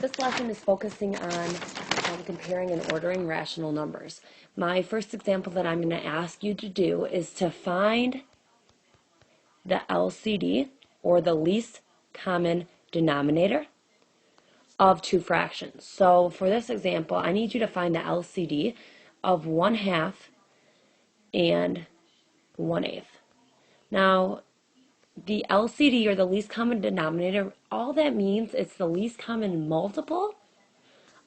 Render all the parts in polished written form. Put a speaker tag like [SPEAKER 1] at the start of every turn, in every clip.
[SPEAKER 1] This lesson is focusing on comparing and ordering rational numbers. My first example that I'm going to ask you to do is to find the LCD, or the least common denominator, of two fractions. So for this example, I need you to find the LCD of 1/2 and 1/8. Now, the LCD, or the least common denominator, all that means it's the least common multiple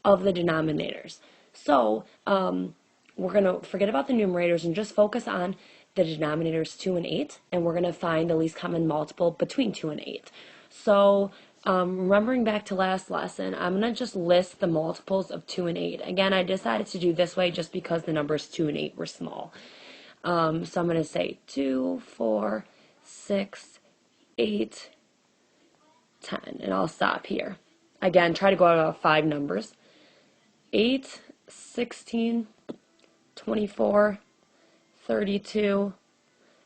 [SPEAKER 1] of the denominators. So we're going to forget about the numerators and just focus on the denominators 2 and 8, and we're going to find the least common multiple between 2 and 8. So remembering back to last lesson, I'm going to just list the multiples of 2 and 8. Again, I decided to do this way just because the numbers 2 and 8 were small. So I'm going to say 2, 4, 6, 8, 10, and I'll stop here. Again, try to go out of 5 numbers. 8, 16, 24, 32.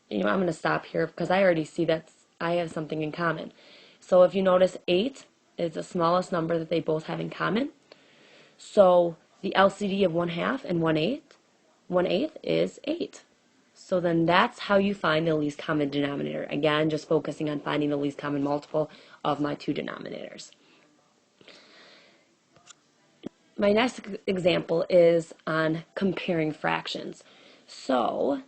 [SPEAKER 1] I'm going to stop here because I already see that I have something in common. So if you notice, 8 is the smallest number that they both have in common. So the LCD of 1/2 and 1/8 is 8. So then that's how you find the least common denominator. Again, just focusing on finding the least common multiple of my two denominators. My next example is on comparing fractions. So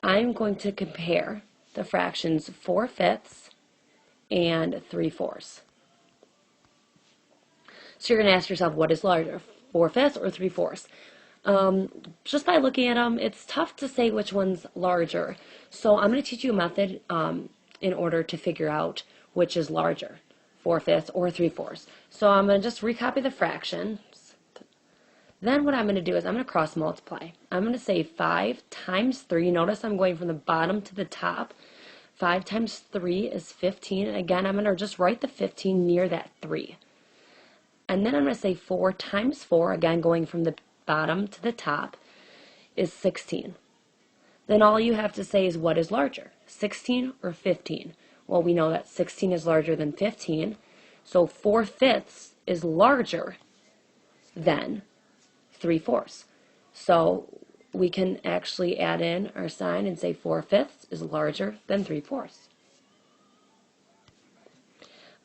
[SPEAKER 1] I'm going to compare the fractions 4/5 and 3/4. So you're going to ask yourself, what is larger, 4/5 or 3/4? Just by looking at them, it's tough to say which one's larger. So I'm going to teach you a method in order to figure out which is larger, 4/5 or 3/4. So I'm going to just recopy the fractions. Then what I'm going to do is I'm going to cross multiply. I'm going to say 5 times 3. Notice I'm going from the bottom to the top. 5 times 3 is 15. And again, I'm going to just write the 15 near that 3. And then I'm going to say 4 times 4, again going from the bottom to the top, is 16. Then all you have to say is, what is larger, 16 or 15? Well, we know that 16 is larger than 15, so 4/5 is larger than 3/4. So we can actually add in our sign and say 4/5 is larger than 3/4.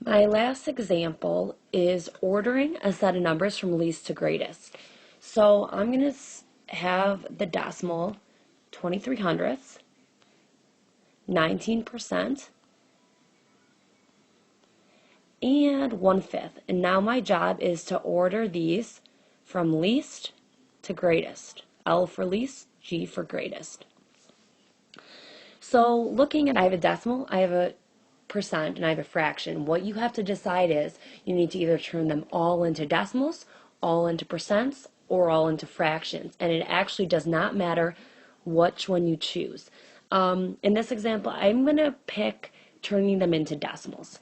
[SPEAKER 1] My last example is ordering a set of numbers from least to greatest. So I'm going to have the decimal 23/100ths, 19%, and 1/5. And now my job is to order these from least to greatest. L for least, G for greatest. So looking at, I have a decimal, I have a percent, and I have a fraction. What you have to decide is you need to either turn them all into decimals, all into percents, or all into fractions. And it actually does not matter which one you choose. In this example, I'm going to pick turning them into decimals.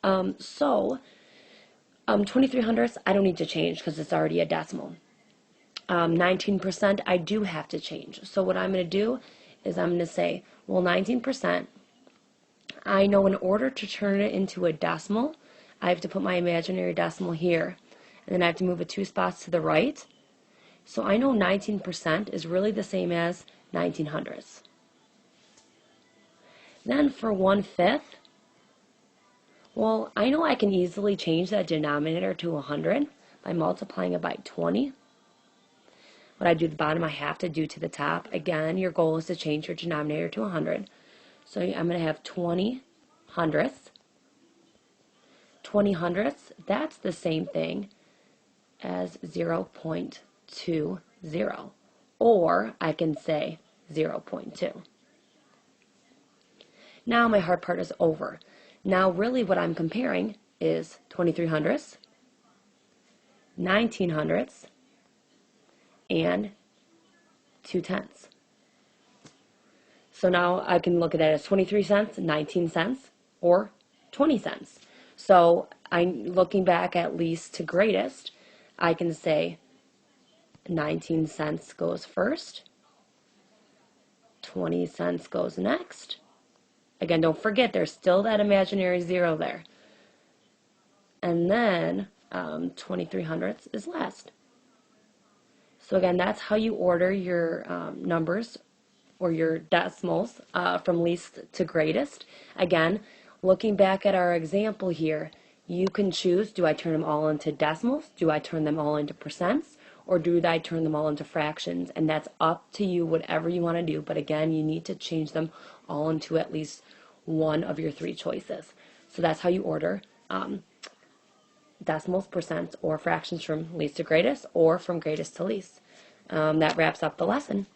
[SPEAKER 1] 23/100ths, I don't need to change because it's already a decimal. 19%, I do have to change. So what I'm going to do is I'm going to say, well, 19%, I know in order to turn it into a decimal, I have to put my imaginary decimal here, and then I have to move it 2 spots to the right. So I know 19% is really the same as 19/100ths. Then for 1/5, well, I know I can easily change that denominator to 100 by multiplying it by 20. What I do at the bottom, I have to do to the top. Again, your goal is to change your denominator to 100. So I'm going to have 20/100ths. 20/100ths, that's the same thing as 0.20. Or I can say 0.2. Now my hard part is over. Now really what I'm comparing is 23/100ths, 19/100ths, and 2/10. So now I can look at that as 23 cents, 19 cents, or 20 cents. So I'm looking back at least to greatest. I can say 19 cents goes first, 20 cents goes next. Again, don't forget there's still that imaginary 0 there. And then 23 hundredths is last. So again, that's how you order your numbers or your decimals from least to greatest. Again, looking back at our example here, you can choose, do I turn them all into decimals? Do I turn them all into percents? Or do I turn them all into fractions? And that's up to you, whatever you want to do. But again, you need to change them all into at least one of your three choices. So that's how you order decimals, percents, or fractions from least to greatest, or from greatest to least. That wraps up the lesson.